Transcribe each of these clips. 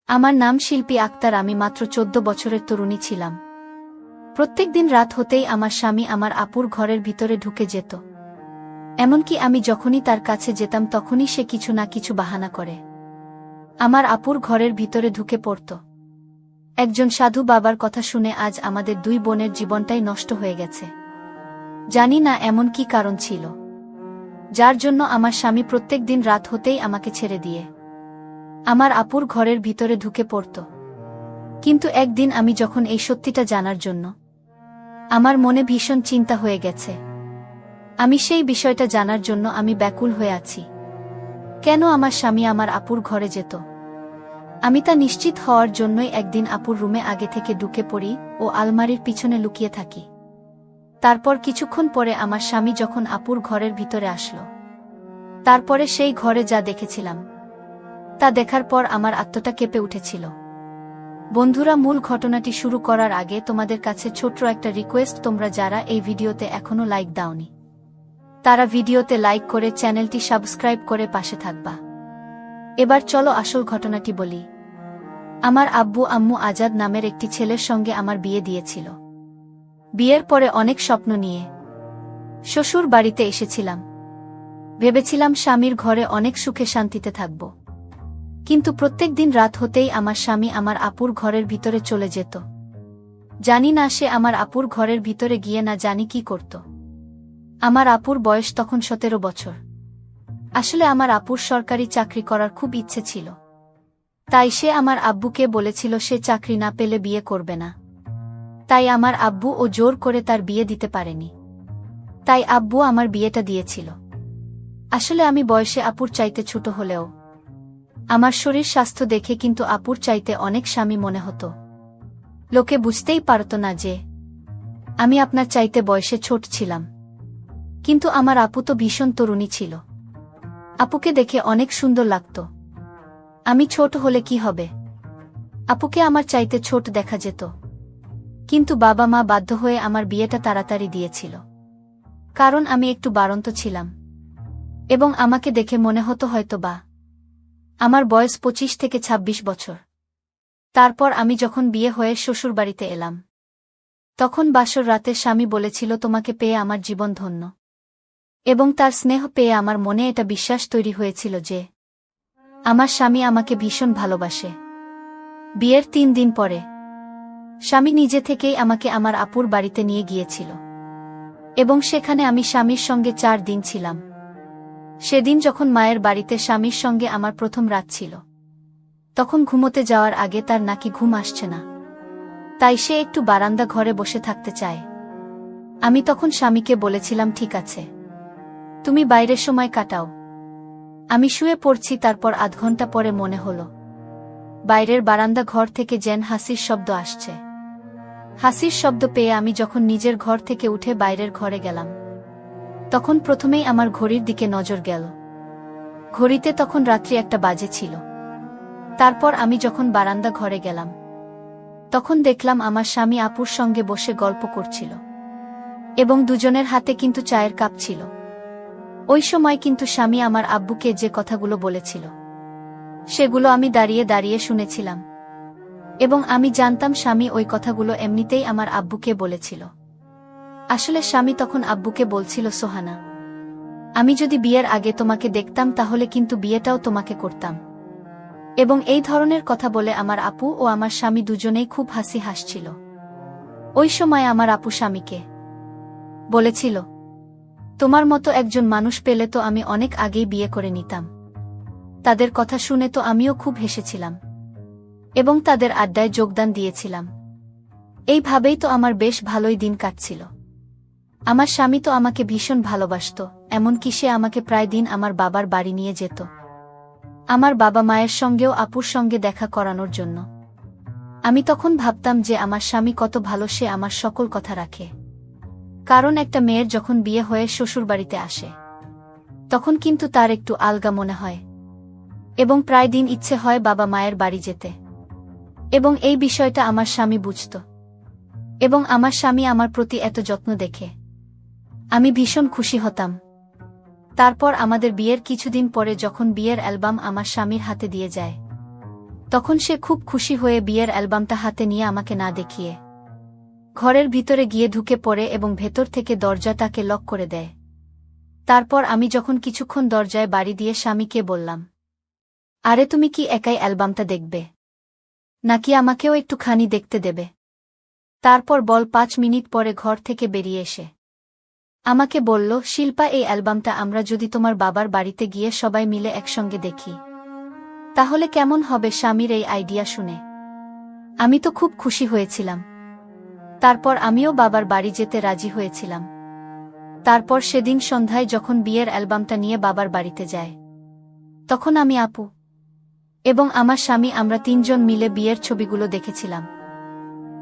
আমার নাম শিল্পী আক্তার। আমি মাত্র ১৪ বছরের তরুণী ছিলাম। প্রত্যেক দিন রাত হতেই আমার স্বামী আমার আপুর ঘরের ভিতরে ঢুকে যেত। এমনকি আমি যখনই তার কাছে যেতাম তখনই সে কিছু না কিছু বাহানা করে আমার আপুর ঘরের ভিতরে ঢুকে পড়ত। একজন সাধু বাবার কথা শুনে আজ আমাদের দুই বোনের জীবনটাই নষ্ট হয়ে গেছে। জানি না এমন কি কারণ ছিল, যার জন্য আমার স্বামী প্রত্যেক দিন রাত হতেই আমাকে ছেড়ে দিয়ে আমার আপুর ঘরের ভিতরে ঢুকে পড়ত। কিন্তু একদিন আমি যখন এই সত্যিটা জানার জন্য আমার মনে ভীষণ চিন্তা হয়ে গেছে। আমি সেই বিষয়টা জানার জন্য আমি ব্যাকুল হয়ে আছি। কেন আমার স্বামী আমার আপুর ঘরে যেত? আমি তা নিশ্চিত হওয়ার জন্যই একদিন আপুর রুমে আগে থেকে ঢুকে পড়ি ও আলমারির পিছনে লুকিয়ে থাকি। তারপর কিছুক্ষণ পরে আমার স্বামী যখন আপুর ঘরের ভিতরে আসলো, তারপরে সেই ঘরে যা দেখেছিলাম তা দেখার পর আমার আত্মাটা কেঁপে উঠেছিল। বন্ধুরা, মূল ঘটনাটি শুরু করার আগে তোমাদের কাছে ছোট্ট একটা রিকোয়েস্ট, তোমরা যারা এই ভিডিওতে এখনো লাইক দাওনি তারা ভিডিওতে লাইক করে চ্যানেলটি সাবস্ক্রাইব করে পাশে থাকবা। এবার চলো আসল ঘটনাটি বলি। আমার আব্বু আম্মু আজাদ নামের একটি ছেলের সঙ্গে আমার বিয়ে দিয়েছিল। বিয়ের পরে অনেক স্বপ্ন নিয়ে শ্বশুর বাড়িতে এসেছিলাম। ভেবেছিলাম স্বামীর ঘরে অনেক সুখে শান্তিতে থাকব। কিন্তু প্রত্যেক দিন রাত হতেই আমার স্বামী আমার আপুর ঘরের ভিতরে চলে যেত। জানি না সে আমার আপুর ঘরের ভিতরে গিয়ে না জানি কি করত। আমার আপুর বয়স তখন ১৭ বছর। আসলে আমার আপুর সরকারি চাকরি করার খুব ইচ্ছে ছিল, তাই সে আমার আব্বুকে বলেছিল সে চাকরি না পেলে বিয়ে করবে না। তাই আমার আব্বু ও জোর করে তার বিয়ে দিতে পারেনি। তাই আব্বু আমার বিয়েটা দিয়েছিল। আসলে আমি বয়সে আপুর চাইতে ছোট হলেও আমার শরীর স্বাস্থ্য দেখে কিন্তু আপুর চাইতে অনেক স্বামী মনে হতো। লোকে বুঝতেই পারত না যে আমি আপনার চাইতে বয়সে ছোট ছিলাম। কিন্তু আমার আপু তো ভীষণ তরুণী ছিল। আপুকে দেখে অনেক সুন্দর লাগত। আমি ছোট হলে কি হবে, আপুকে আমার চাইতে ছোট দেখা যেত। কিন্তু বাবা মা বাধ্য হয়ে আমার বিয়েটা তাড়াতাড়ি দিয়েছিল, কারণ আমি একটু বাড়ন্ত ছিলাম এবং আমাকে দেখে মনে হতো হয়তো বা আমার বয়স ২৫ থেকে ২৬ বছর। তারপর আমি যখন বিয়ে হয়ে শ্বশুরবাড়িতে এলাম, তখন বাসর রাতে স্বামী বলেছিল তোমাকে পেয়ে আমার জীবন ধন্য। এবং তার স্নেহ পেয়ে আমার মনে এটা বিশ্বাস তৈরি হয়েছিল যে আমার স্বামী আমাকে ভীষণ ভালোবাসে। বিয়ের ৩ দিন পরে স্বামী নিজে থেকেই আমাকে আমার আপুর বাড়িতে নিয়ে গিয়েছিল এবং সেখানে আমি স্বামীর সঙ্গে ৪ দিন ছিলাম। সেদিন যখন মায়ের বাড়িতে স্বামীর সঙ্গে আমার প্রথম রাত ছিল, তখন ঘুমোতে যাওয়ার আগে তার নাকি ঘুম আসছে না, তাই সে একটু বারান্দা ঘরে বসে থাকতে চায়। আমি তখন স্বামীকে বলেছিলাম ঠিক আছে, তুমি বাইরের সময় কাটাও, আমি শুয়ে পড়ছি। তারপর আধ ঘন্টা পরে মনে হলো বাইরের বারান্দা ঘর থেকে যেন হাসির শব্দ আসছে। হাসির শব্দ পেয়ে আমি যখন নিজের ঘর থেকে উঠে বাইরের ঘরে গেলাম, তখন প্রথমেই আমার ঘড়ির দিকে নজর গেল। ঘড়িতে তখন রাত্রি ১টা বাজে ছিল। তারপর আমি যখন বারান্দা ঘরে গেলাম, তখন দেখলাম আমার স্বামী আপুর সঙ্গে বসে গল্প করছিল এবং দুজনের হাতে কিন্তু চায়ের কাপ ছিল। ওই সময় কিন্তু স্বামী আমার আব্বুকে যে কথাগুলো বলেছিল সেগুলো আমি দাঁড়িয়ে দাঁড়িয়ে শুনেছিলাম এবং আমি জানতাম স্বামী ওই কথাগুলো এমনিতেই আমার আব্বুকে বলেছিল। আসলে স্বামী তখন আব্বুকে বলছিল, সোহানা, আমি যদি বিয়ের আগে তোমাকে দেখতাম তাহলে কিন্তু বিয়েটাও তোমাকে করতাম। এবং এই ধরনের কথা বলে আমার আপু ও আমার স্বামী দুজনেই খুব হাসি হাসছিল। ওই সময় আমার আপু স্বামীকে বলেছিল, তোমার মতো একজন মানুষ পেলে তো আমি অনেক আগেই বিয়ে করে নিতাম। তাদের কথা শুনে তো আমিও খুব হেসেছিলাম এবং তাদের আড্ডায় যোগদান দিয়েছিলাম। এইভাবেই তো আমার বেশ ভালোই দিন কাটছিল। আমার স্বামী তো আমাকে ভীষণ ভালোবাসত, এমনকি সে আমাকে প্রায় দিন আমার বাবার বাড়ি নিয়ে যেত আমার বাবা মায়ের সঙ্গেও আপুর সঙ্গে দেখা করানোর জন্য। আমি তখন ভাবতাম যে আমার স্বামী কত ভালো, সে আমার সকল কথা রাখে। কারণ একটা মেয়ের যখন বিয়ে হয়ে শ্বশুরবাড়িতে আসে, তখন কিন্তু তার একটু আলগা মনে হয় এবং প্রায় দিন ইচ্ছে হয় বাবা মায়ের বাড়ি যেতে। এবং এই বিষয়টা আমার স্বামী বুঝত এবং আমার স্বামী আমার প্রতি এত যত্ন দেখে আমি ভীষণ খুশি হতাম। তারপর আমাদের বিয়ের কিছুদিন পরে যখন বিয়ের অ্যালবাম আমার স্বামীর হাতে দিয়ে যায়, তখন সে খুব খুশি হয়ে বিয়ের অ্যালবামটা হাতে নিয়ে আমাকে না দেখিয়ে ঘরের ভিতরে গিয়ে ঢুকে পড়ে এবং ভেতর থেকে দরজাটাকে লক করে দেয়। তারপর আমি যখন কিছুক্ষণ দরজায় বাড়ি দিয়ে স্বামীকে বললাম, আরে তুমি কি একাই অ্যালবামটা দেখবে, নাকি আমাকেও একটুখানি দেখতে দেবে? তারপর বল 5 মিনিট পরে ঘর থেকে বেরিয়ে এসে আমাকে বলল, শিল্পা, এই অ্যালবামটা আমরা যদি তোমার বাবার বাড়িতে গিয়ে সবাই মিলে একসঙ্গে দেখি তাহলে কেমন হবে? স্বামীর এই আইডিয়া শুনে আমি তো খুব খুশি হয়েছিলাম। তারপর আমিও বাবার বাড়ি যেতে রাজি হয়েছিলাম। তারপর সেদিন সন্ধ্যায় যখন বিয়ের অ্যালবামটা নিয়ে বাবার বাড়িতে যায়, তখন আমি, আপু এবং আমার স্বামী আমরা 3 জন মিলে বিয়ের ছবিগুলো দেখেছিলাম।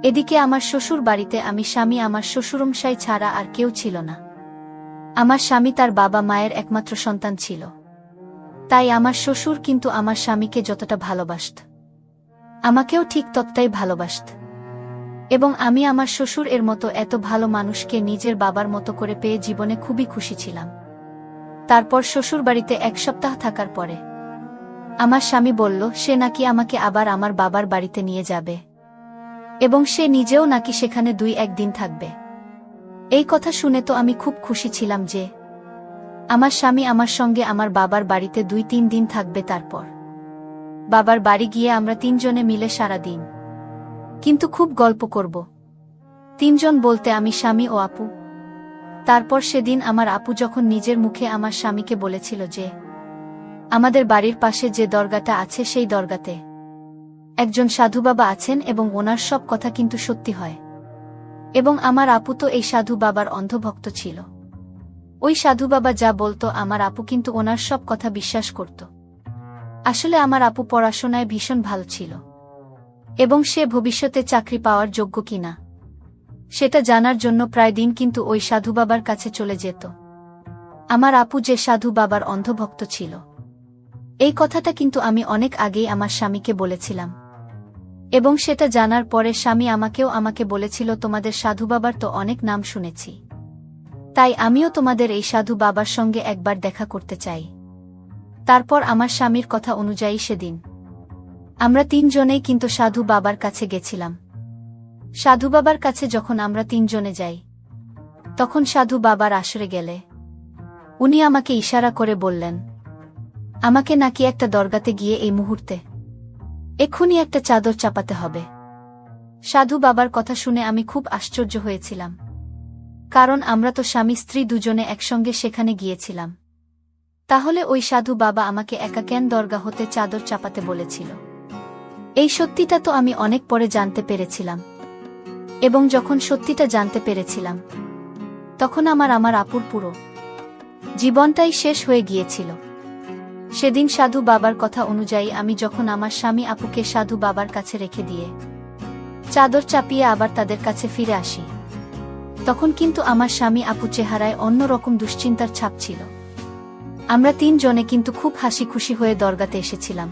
এদিকে আমার শ্বশুর বাড়িতে আমি, স্বামী, আমার শ্বশুরমশাই ছাড়া আর কেউ ছিল না। আমার স্বামী তার বাবা মায়ের একমাত্র সন্তান ছিল, তাই আমার শ্বশুর কিন্তু আমার স্বামীকে যতটা ভালোবাসত আমাকেও ঠিক ততটাই ভালোবাসত। এবং আমি আমার শ্বশুর এর মতো এত ভালো মানুষকে নিজের বাবার মতো করে পেয়ে জীবনে খুবই খুশি ছিলাম। তারপর শ্বশুর বাড়িতে 1 সপ্তাহ থাকার পরে আমার স্বামী বলল সে নাকি আমাকে আবার আমার বাবার বাড়িতে নিয়ে যাবে এবং সে নিজেও নাকি সেখানে 2-1 দিন থাকবে। এই কথা শুনে তো আমি খুব খুশি ছিলাম যে আমার স্বামী আমার সঙ্গে আমার বাবার বাড়িতে 2-3 দিন থাকবে। তারপর বাবার বাড়ি গিয়ে আমরা 3 জনে মিলে সারা দিন কিন্তু খুব গল্প করব। 3 জন বলতে আমি, স্বামী ও আপু। তারপর সেদিন আমার আপু যখন নিজের মুখে আমার স্বামীকে বলেছিল যে আমাদের বাড়ির পাশে যে দরগাটা আছে সেই দরগাতে একজন সাধু বাবা আছেন এবং ওনার সব কথা কিন্তু সত্যি হয়, এবং আমার আপু তো এই সাধু বাবার অন্ধভক্ত ছিল। ওই সাধু বাবা যা বলতো আমার আপু কিন্তু ওনার সব কথা বিশ্বাস করত। আসলে আমার আপু পড়াশোনায় ভীষণ ভালো ছিল এবং সে ভবিষ্যতে চাকরি পাওয়ার যোগ্য কিনা সেটা জানার জন্য প্রায় দিন কিন্তু ওই সাধু বাবার কাছে চলে যেত। আমার আপু যে সাধু বাবার অন্ধভক্ত ছিল এই কথাটা কিন্তু আমি অনেক আগেই আমার স্বামীকে বলেছিলাম, এবং সেটা জানার পরে স্বামী আমাকে বলেছিল, তোমাদের সাধু বাবার তো অনেক নাম শুনেছি, তাই আমিও তোমাদের এই সাধু বাবার সঙ্গে একবার দেখা করতে চাই। তারপর আমার স্বামীর কথা অনুযায়ী সেদিন আমরা 3 জনেই কিন্তু সাধু বাবার কাছে গেছিলাম। সাধু বাবার কাছে যখন আমরা 3 জনে যাই তখন সাধু বাবার আসরে গেলে উনি আমাকে ইশারা করে বললেন আমাকে নাকি একটা দরগাতে গিয়ে এই মুহূর্তে এক্ষুনি একটা চাদর চাপাতে হবে। সাধু বাবার কথা শুনে আমি খুব আশ্চর্য হয়েছিলাম, কারণ আমরা তো স্বামী স্ত্রী দুজনে একসঙ্গে সেখানে গিয়েছিলাম। তাহলে ওই সাধু বাবা আমাকে একা কেন দরগা হতে চাদর চাপাতে বলেছিল? এই সত্যিটা তো আমি অনেক পরে জানতে পেরেছিলাম, এবং যখন সত্যিটা জানতে পেরেছিলাম তখন আমার আপুর পুরো জীবনটাই শেষ হয়ে গিয়েছিল। সেদিন সাধু বাবার কথা অনুযায়ী আমি যখন আমার স্বামী আপুকে সাধু বাবার কাছে রেখে দিয়ে চাদর চাপিয়ে আবার তাদের কাছে ফিরে আসি, তখন কিন্তু আমার স্বামী আপু চেহারায় অন্যরকম দুশ্চিন্তার ছাপ ছিল। আমরা 3 জনে কিন্তু খুব হাসি খুশি হয়ে দরগাতে এসেছিলাম,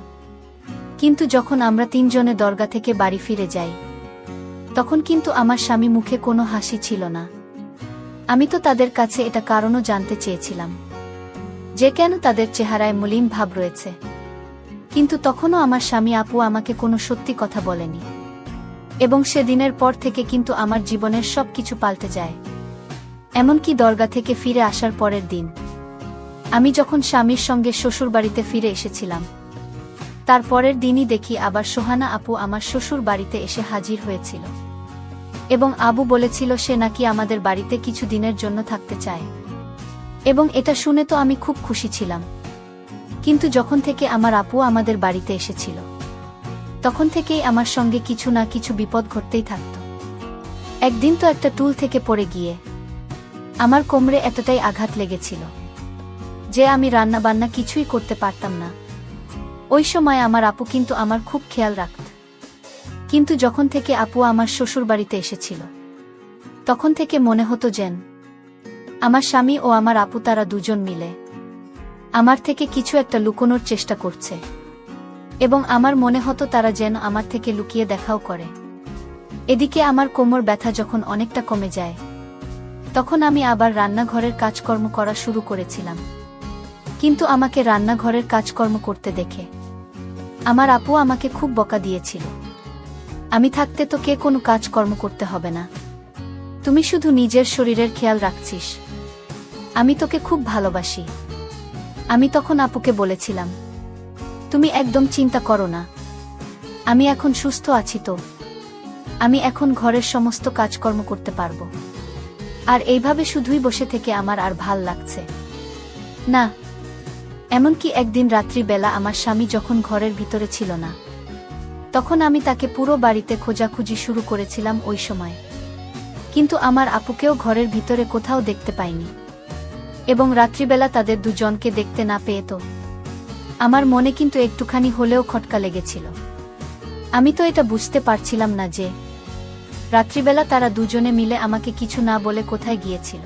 কিন্তু যখন আমরা 3 জনে দরগা থেকে বাড়ি ফিরে যাই তখন কিন্তু আমার স্বামী মুখে কোনো হাসি ছিল না। আমি তো তাদের কাছে এটা কারণও জানতে চেয়েছিলাম যে কেন তাদের চেহারায় মলিন ভাব রয়েছে, কিন্তু তখনও আমার স্বামী আপু আমাকে কোনো সত্যি কথা বলেনি, এবং সেদিনের পর থেকে কিন্তু আমার জীবনের সব কিছু পাল্টে যায়। এমনকি দরগা থেকে ফিরে আসার পরের দিন আমি যখন স্বামীর সঙ্গে শ্বশুর বাড়িতে ফিরে এসেছিলাম তার পরের দিনই দেখি আবার সোহানা আপু আমার শ্বশুর বাড়িতে এসে হাজির হয়েছিল, এবং আবু বলেছিল সে নাকি আমাদের বাড়িতে কিছু দিনের জন্য থাকতে চায়, এবং এটা শুনে তো আমি খুব খুশি ছিলাম। কিন্তু যখন থেকে আমার আপু আমাদের বাড়িতে এসেছিল তখন থেকেই আমার সঙ্গে কিছু না কিছু বিপদ ঘটতেই থাকত। একদিন তো একটা টুল থেকে পড়ে গিয়ে আমার কোমরে এতটাই আঘাত লেগেছিল যে আমি রান্না বান্না কিছুই করতে পারতাম না। ওই সময় আমার আপু কিন্তু আমার খুব খেয়াল রাখত, কিন্তু যখন থেকে আপু আমার শ্বশুর বাড়িতে এসেছিল তখন থেকে মনে হতো যেন আমার স্বামী ও আমার আপু তারা 2 জন মিলে আমার থেকে কিছু একটা লুকোনোর চেষ্টা করছে, এবং আমার মনে হতো তারা যেন আমার থেকে লুকিয়ে দেখাও করে। এদিকে আমার কোমর ব্যথা যখন অনেকটা কমে যায় তখন আমি আবার রান্নাঘরের কাজকর্ম করা শুরু করেছিলাম, কিন্তু আমাকে রান্নাঘরের কাজকর্ম করতে দেখে আমার আপু আমাকে খুব বকা দিয়েছিল। আমি থাকতে তো কে কোনো কাজকর্ম করতে হবে না, তুমি শুধু নিজের শরীরের খেয়াল রাখছিস, আমি তোকে খুব ভালোবাসি। আমি তখন আপুকে বলেছিলাম, তুমি একদম চিন্তা করো না, আমি এখন সুস্থ আছি, তো আমি এখন ঘরের সমস্ত কাজকর্ম করতে পারবো। আর এইভাবে শুধুই বসে থেকে আমার আর ভাল লাগছে না। এমনকি একদিন রাত্রিবেলা আমার স্বামী যখন ঘরের ভিতরে ছিল না, তখন আমি তাকে পুরো বাড়িতে খোঁজাখুঁজি শুরু করেছিলাম ওই সময়, কিন্তু আমার আপুকেও ঘরের ভিতরে কোথাও দেখতে পাইনি। এবং রাত্রিবেলা তাদের দুজনকে দেখতে না পেয়ে তো আমার মনে কিন্তু একটুখানি হলেও খটকা লেগেছিল। আমি তো এটা বুঝতে পারছিলাম না যে রাত্রিবেলা তারা দুজনে মিলে আমাকে কিছু না বলে কোথায় গিয়েছিল।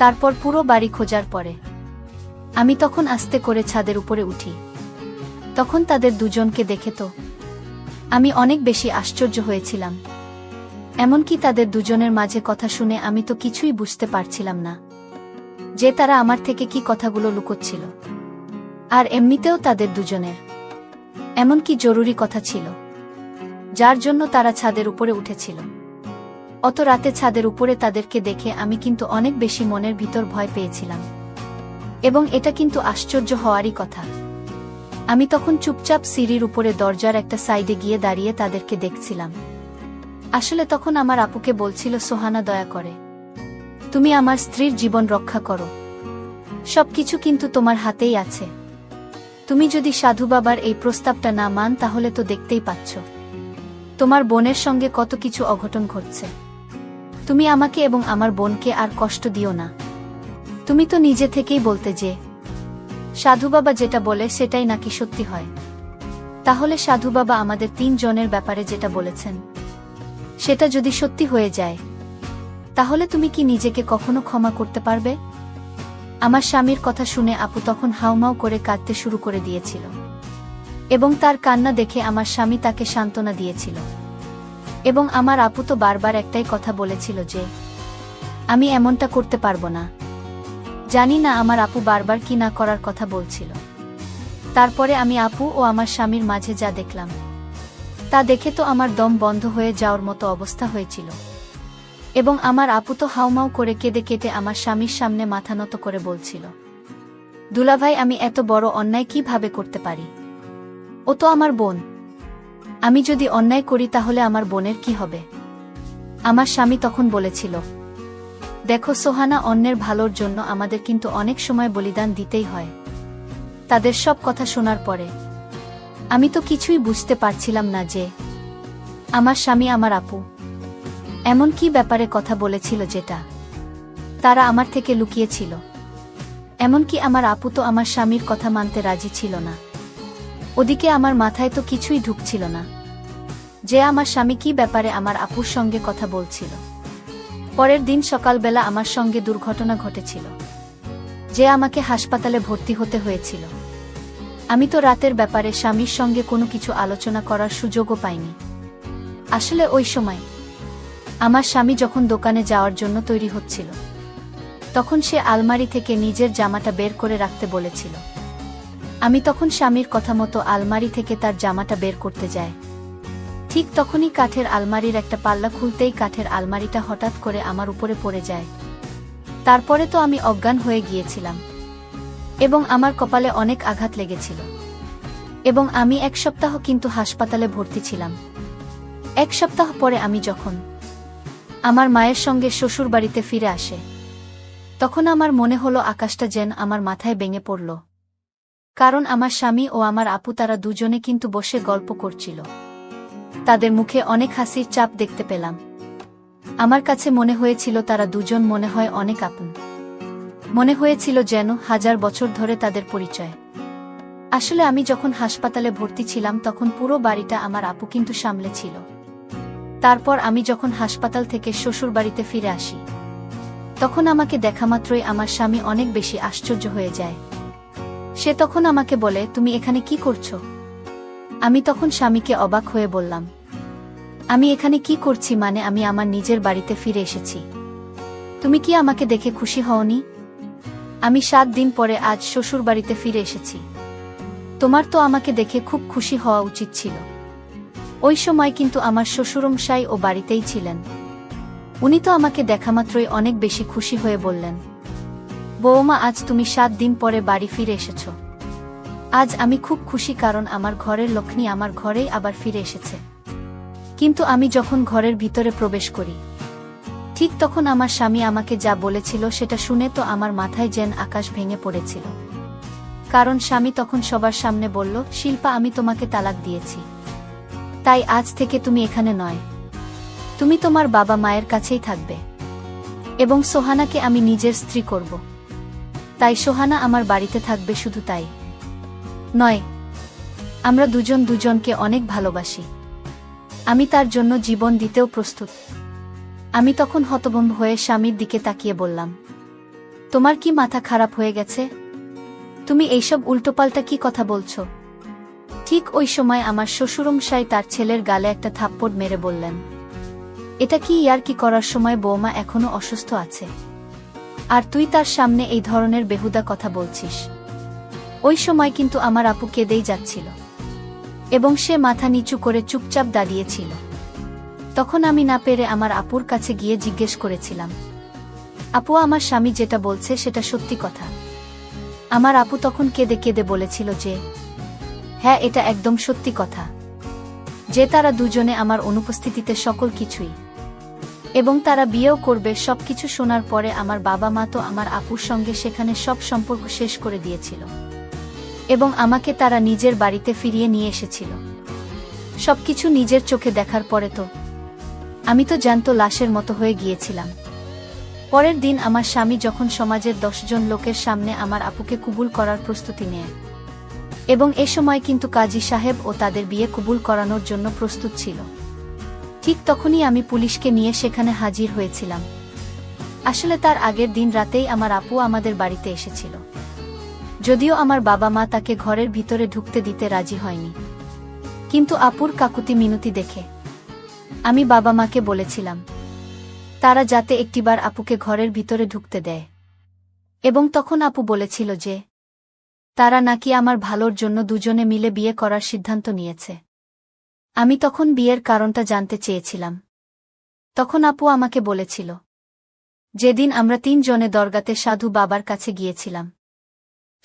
তারপর পুরো বাড়ি খোঁজার পরে আমি তখন আস্তে করে ছাদের উপরে উঠি। তখন তাদের দুজনকে দেখে তো আমি অনেক বেশি আশ্চর্য হয়েছিলাম। এমনকি তাদের দুজনের মাঝে কথা শুনে আমি তো কিছুই বুঝতে পারছিলাম না যে তারা আমার থেকে কি কথাগুলো লুকোচ্ছিল। আর এমনিতেও তাদের দুজনের এমনকি জরুরি কথা ছিল, যার জন্য তারা ছাদের উপরে উঠেছিল। অত রাতে ছাদের উপরে তাদেরকে দেখে আমি কিন্তু অনেক বেশি মনের ভিতর ভয় পেয়েছিলাম। এবং এটা কিন্তু আশ্চর্য হওয়ারই কথা। আমি তখন চুপচাপ সিঁড়ির উপরে দরজার একটা সাইডে গিয়ে দাঁড়িয়ে তাদেরকে দেখছিলাম। আসলে তখন আমার আপুকে বলছিল, সোহানা, দয়া করে তুমি আমার স্ত্রীর জীবন রক্ষা করো, সবকিছু কিন্তু তোমার হাতেই আছে। তুমি যদি সাধু বাবার এই প্রস্তাবটা না মান, তাহলে তো দেখতেই পাচ্ছ তোমার বোনের সঙ্গে কত কিছু অঘটন ঘটছে। তুমি আমাকে এবং আমার বোনকে আর কষ্ট দিও না। তুমি তো নিজে থেকেই বলতে যে সাধু বাবা যেটা বলে সেটাই নাকি সত্যি হয়। তাহলে সাধু বাবা আমাদের 3 জনের ব্যাপারে যেটা বলেছেন সেটা যদি সত্যি হয়ে যায়, তাহলে তুমি কি নিজেকে কখনো ক্ষমা করতে পারবে? আমার স্বামীর কথা শুনে আপু তখন হাউমাউ করে কাঁদতে শুরু করে দিয়েছিল। এবং তার কান্না দেখে আমার স্বামী তাকে সান্ত্বনা দিয়েছিল। এবং আমার আপু তো বারবার একটাই কথা বলেছিল যে আমি এমনটা করতে পারবো না। জানি না আমার আপু বারবার কি না করার কথা বলছিল। তারপরে আমি আপু ও আমার স্বামীর মাঝে যা দেখলাম, তা দেখে তো আমার দম বন্ধ হয়ে যাওয়ার মতো অবস্থা হয়েছিল। এবং আমার আপু তো হাউমাউ করে কেঁদে কেটে আমার স্বামীর সামনে মাথা নত করে বলছিল, দুলাভাই, আমি এত বড় অন্যায় কিভাবে করতে পারি? ও তো আমার বোন, আমি যদি অন্যায় করি তাহলে আমার বোনের কি হবে? আমার স্বামী তখন বলেছিল, দেখো সোহানা, অন্যের ভালোর জন্য আমাদের কিন্তু অনেক সময় বলিদান দিতেই হয়। তাদের সব কথা শোনার পরে আমি তো কিছুই বুঝতে পারছিলাম না যে আমার স্বামী আমার আপু এমন কি ব্যাপারে কথা বলেছিল যেটা তারা আমার থেকে লুকিয়েছিল। এমনকি আমার আপু তো আমার স্বামীর কথা মানতে রাজি ছিল না। ওদিকে আমার মাথায় তো কিছুই ঢুকছিল না যে আমার স্বামী কি ব্যাপারে আমার আপুর সঙ্গে কথা বলছিল। পরের দিন সকালবেলা আমার সঙ্গে দুর্ঘটনা ঘটেছিল যে আমাকে হাসপাতালে ভর্তি হতে হয়েছিল। আমি তো রাতের ব্যাপারে স্বামীর সঙ্গে কোনো কিছু আলোচনা করার সুযোগও পাইনি। আসলে ওই সময় আমার স্বামী যখন দোকানে যাওয়ার জন্য তৈরি হচ্ছিল, তখন সে আলমারি থেকে নিজের জামাটা বের করে রাখতে বলেছিল। আমি তখন স্বামীর কথা মতো আলমারি থেকে তার জামাটা বের করতে যাই। ঠিক তখনই কাঠের আলমারির একটা পাল্লা খুলতেই কাঠের আলমারিটা হঠাৎ করে আমার উপরে পড়ে যায়। তারপরে তো আমি অজ্ঞান হয়ে গিয়েছিলাম এবং আমার কপালে অনেক আঘাত লেগেছিল। এবং আমি 1 সপ্তাহ কিন্তু হাসপাতালে ভর্তি ছিলাম। 1 সপ্তাহ পরে আমি যখন আমার মায়ের সঙ্গে শ্বশুর বাড়িতে ফিরে আসে, তখন আমার মনে হলো আকাশটা যেন আমার মাথায় ভেঙে পড়ল। কারণ আমার স্বামী ও আমার আপু তারা দুজনে কিন্তু বসে গল্প করছিল। তাদের মুখে অনেক হাসির চাপ দেখতে পেলাম। আমার কাছে মনে হয়েছিল তারা দুজন মনে হয় অনেক আপন। মনে হয়েছিল যেন 1000 বছর ধরে তাদের পরিচয়। আসলে আমি যখন হাসপাতালে ভর্তি ছিলাম তখন পুরো বাড়িটা আমার আপু কিন্তু সামলেছিল। তারপর আমি যখন হাসপাতাল থেকে শ্বশুর বাড়িতে ফিরে আসি, তখন আমাকে দেখামাত্রই আমার স্বামী অনেক বেশি আশ্চর্য হয়ে যায়। সে তখন আমাকে বলে, তুমি এখানে কি করছো? আমি তখন স্বামীকে অবাক হয়ে বললাম, আমি এখানে কি করছি মানে আমি আমার নিজের বাড়িতে ফিরে এসেছি। তুমি কি আমাকে দেখে খুশি হওনি? আমি 7 দিন পরে আজ শ্বশুর বাড়িতে ফিরে এসেছি। তোমার তো আমাকে দেখে খুব খুশি হওয়া উচিত ছিল। ওই সময় কিন্তু আমার শ্বশুরমশাই ও বাড়িতেই ছিলেন। উনি তো আমাকে দেখামাত্রই অনেক বেশি খুশি হয়ে বললেন, বৌমা, আজ তুমি 7 দিন পরে বাড়ি ফিরে এসেছ। আজ আমি খুব খুশি, কারণ আমার ঘরের লক্ষ্মী আমার ঘরেই আবার ফিরে এসেছে। কিন্তু আমি যখন ঘরের ভিতরে প্রবেশ করি, ঠিক তখন আমার স্বামী আমাকে যা বলেছিল সেটা শুনে তো আমার মাথায় যেন আকাশ ভেঙে পড়েছিল। কারণ স্বামী তখন সবার সামনে বলল, শিল্পা, আমি তোমাকে তালাক দিয়েছি, তাই আজ থেকে তুমি এখানে নয়, তুমি তোমার বাবা মায়ের কাছেই থাকবে, এবং সোহানাকে আমি নিজের স্ত্রী করব। তাই সোহানা আমার বাড়িতে থাকবে, শুধু তাই নয়, আমরা দুজন দুজনকে অনেক ভালোবাসি, আমি তার জন্য জীবন দিতেও প্রস্তুত। আমি তখন হতভম্ব হয়ে স্বামীর দিকে তাকিয়ে বললাম, তোমার কি মাথা খারাপ হয়ে গেছে? তুমি এইসব উল্টোপাল্টা কি কথা বলছো? ঠিক ওই সময় আমার শ্বশুরমশাই তার ছেলের গালে একটা থাপ্পড় মেরে বললেন, এটা কি ইয়ার্কি করার সময়? বৌমা এখনো অসুস্থ আছে, আর তুই তার সামনে এই ধরনের বেহুদা কথা বলছিস। ওই সময় কিন্তু আমার আপু কেঁদেই যাচ্ছিল, এবং সে মাথা নিচু করে চুপচাপ দাঁড়িয়েছিল। তখন আমি না পেরে আমার আপুর কাছে গিয়ে জিজ্ঞেস করেছিলাম, আপু, আমার স্বামী যেটা বলছে সেটা সত্যি কথা? আমার আপু তখন কেঁদে কেঁদে বলেছিল যে হ্যাঁ, এটা একদম সত্যি কথা, যে তারা দুজনে আমার অনুপস্থিতিতে সকল কিছুই, এবং তারা বিয়েও করবে। সবকিছু শোনার পরে আমার বাবা মা তো আমার আপুর সঙ্গে সেখানে সব সম্পর্ক শেষ করে দিয়েছিল, এবং আমাকে তারা নিজের বাড়িতে ফিরিয়ে নিয়ে এসেছিল। সবকিছু নিজের চোখে দেখার পরে তো আমি তো জ্যান্ত লাশের মতো হয়ে গিয়েছিলাম। পরের দিন আমার স্বামী যখন সমাজের 10 জন লোকের সামনে আমার আপুকে কবুল করার প্রস্তুতি নেয়, এবং এ সময় কিন্তু কাজী সাহেব ও তাদের বিয়ে কবুল করানোর জন্য প্রস্তুত ছিল, ঠিক তখনই আমি পুলিশকে নিয়ে সেখানে হাজির হয়েছিলাম। আসলে তার আগের দিন রাতেই আমার আপু আমাদের বাড়িতে এসেছিল, যদিও আমার বাবা মা তাকে ঘরের ভিতরে ঢুকতে দিতে রাজি হয়নি। কিন্তু আপুর কাকুতি মিনতি দেখে আমি বাবা মাকে বলেছিলাম তারা যাতে একটিবার আপুকে ঘরের ভিতরে ঢুকতে দেয়, এবং তখন আপু বলেছিল যে তারা নাকি আমার ভালোর জন্য দুজনে মিলে বিয়ে করার সিদ্ধান্ত নিয়েছে। আমি তখন বিয়ের কারণটা জানতে চেয়েছিলাম। তখন আপু আমাকে বলেছিল, যেদিন আমরা 3 জনে দরগাতে সাধু বাবার কাছে গিয়েছিলাম,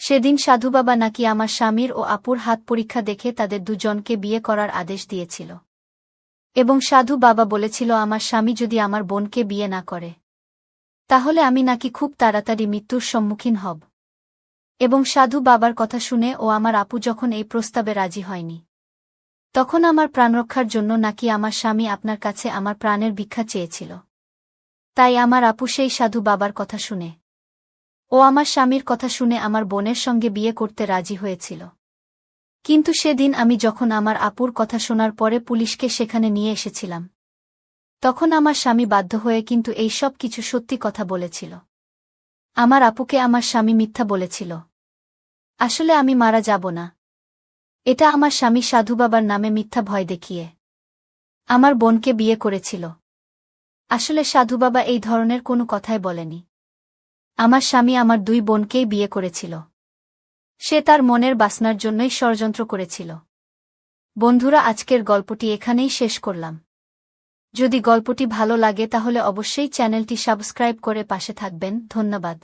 সেদিন সাধু বাবা নাকি আমার স্বামীর ও আপুর হাত পরীক্ষা দেখে তাদের দুজনকে বিয়ে করার আদেশ দিয়েছিল, এবং সাধু বাবা বলেছিল আমার স্বামী যদি আমার বোনকে বিয়ে না করে, তাহলে আমি নাকি খুব তাড়াতাড়ি মৃত্যুর সম্মুখীন হব। এবং সাধু বাবার কথা শুনে ও আমার আপু যখন এই প্রস্তাবে রাজি হয়নি, তখন আমার প্রাণরক্ষার জন্য নাকি আমার স্বামী আপনার কাছে আমার প্রাণের ভিক্ষা চেয়েছিল। তাই আমার আপু সেই সাধু বাবার কথা শুনে ও আমার স্বামীর কথা শুনে আমার বোনের সঙ্গে বিয়ে করতে রাজি হয়েছিল। কিন্তু সেদিন আমি যখন আমার আপুর কথা শোনার পরে পুলিশকে সেখানে নিয়ে এসেছিলাম, তখন আমার স্বামী বাধ্য হয়ে কিন্তু এই সব কিছু সত্যি কথা বলেছিল। আমার আপুকে আমার স্বামী মিথ্যা বলেছিল। আসলে আমি মারা যাব না, এটা আমার স্বামী সাধু বাবার নামে মিথ্যা ভয় দেখিয়ে আমার বোনকে বিয়ে করেছিল। আসলে সাধু বাবা এই ধরনের কোনো কথাই বলেনি। আমার স্বামী আমার 2 বোনকেই বিয়ে করেছিল। সে তার মনের বাসনার জন্যই ষড়যন্ত্র করেছিল। বন্ধুরা, আজকের গল্পটি এখানেই শেষ করলাম। যদি গল্পটি ভালো লাগে তাহলে অবশ্যই চ্যানেলটি সাবস্ক্রাইব করে পাশে থাকবেন। ধন্যবাদ।